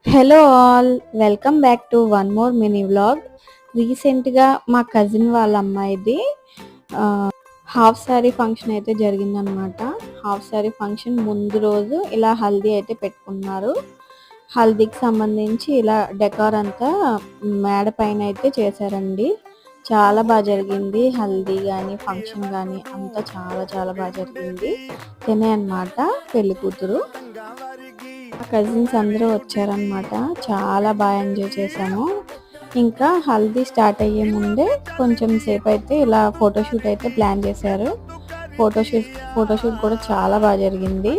Hello all, welcome back to one more mini vlog. రీసెంట్గా మా cousin వాళ్ళ అమ్మాయిది హాఫ్ శారీ ఫంక్షన్ అయితే జరిగిందనమాట. హాఫ్ శారీ ఫంక్షన్ ముందు రోజు ఇలా హల్దీ అయితే పెట్టుకున్నారు. హల్దీకి సంబంధించి ఇలా డెకార్ అంతా మేడ పైన అయితే చేశారండి. చాలా బాగా జరిగింది. హల్దీ కానీ ఫంక్షన్ కానీ అంతా చాలా చాలా బాగా జరిగింది. తినే అనమాట పెళ్లి కూతురు. మా కజిన్స్ అందరూ వచ్చారనమాట. చాలా బాగా ఎంజాయ్ చేశాము. ఇంకా హల్దీ స్టార్ట్ అయ్యే ముందే కొంచెం సేపు అయితే ఇలా ఫోటోషూట్ అయితే ప్లాన్ చేశారు. ఫోటోషూట్ కూడా చాలా బాగా జరిగింది.